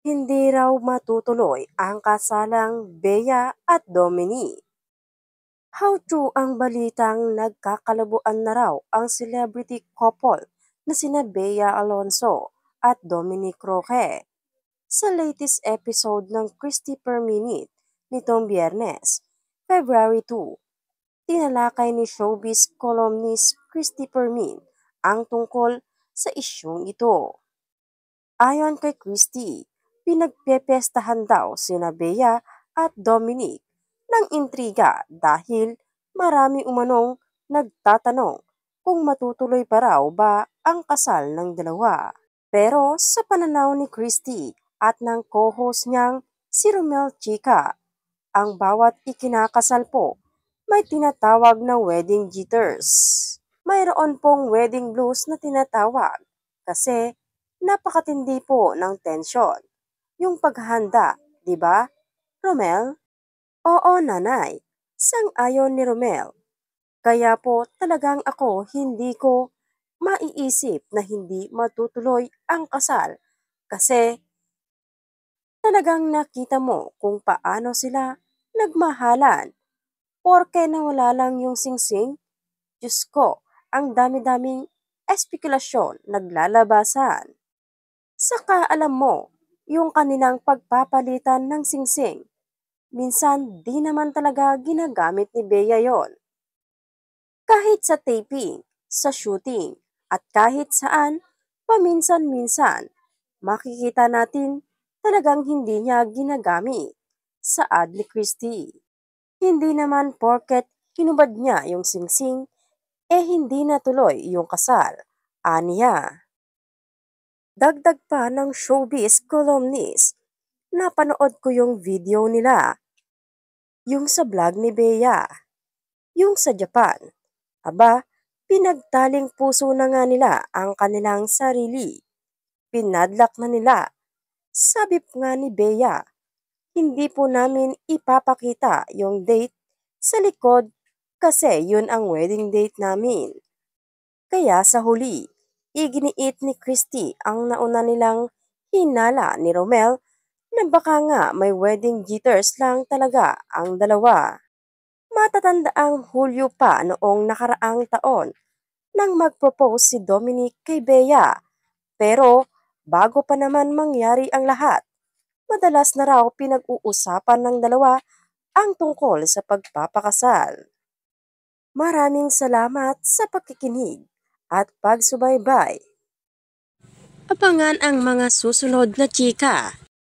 Hindi raw matutuloy ang kasalang Bea at Dominic. How true ang balitang nagkakalabuan na raw ang celebrity couple na sina Bea Alonso at Dominic Roque sa latest episode ng Christy Per Minute nitong Biyernes, February 2. Tinalakay ni showbiz columnist Christy Permin ang tungkol sa isyung ito. Ayon kay Christy, pinagpepestahan daw sina Bea at Dominic ng intriga dahil marami umanong nagtatanong kung matutuloy pa raw ba ang kasal ng dalawa. Pero sa pananaw ni Christy at ng co-host niyang si Romel Chica, ang bawat ikinakasal po may tinatawag na wedding jitters. Mayroon pong wedding blues na tinatawag kasi napakatindi po ng tensyon. Yung paghahanda, di ba, Romel? Oo, nanay. Sang-ayon ni Romel. Kaya po talagang ako hindi ko maiisip na hindi matutuloy ang kasal kasi talagang nakita mo kung paano sila nagmahalan. Porke nawala lang yung singsing, Diyos ko, ang dami-daming espekulasyon naglalabasan. Saka alam mo, yung kanilang pagpapalitan ng singsing, minsan di naman talaga ginagamit ni Bea yon. Kahit sa taping, sa shooting, at kahit saan, paminsan-minsan, makikita natin talagang hindi niya ginagamit. Saad ni Christy. Hindi naman porket hinubad niya yung singsing, hindi natuloy yung kasal. Aniya. Dagdag pa ng showbiz columnist, napanood ko yung video nila. Yung sa vlog ni Bea, yung sa Japan. Aba, pinagtaling puso na nga nila ang kanilang sarili. Pinadlak na nila. Sabi nga ni Bea, hindi po namin ipapakita yung date sa likod kasi yun ang wedding date namin. Kaya sa huli, iginiit ni Christy ang nauna nilang hinala ni Romel na baka nga may wedding jitters lang talaga ang dalawa. Matatanda ang Hulyo pa noong nakaraang taon nang mag-propose si Dominic kay Bea. Pero bago pa naman mangyari ang lahat, madalas na raw pinag-uusapan ng dalawa ang tungkol sa pagpapakasal. Maraming salamat sa pakikinig at pagsubaybay. Abangan ang mga susunod na chika.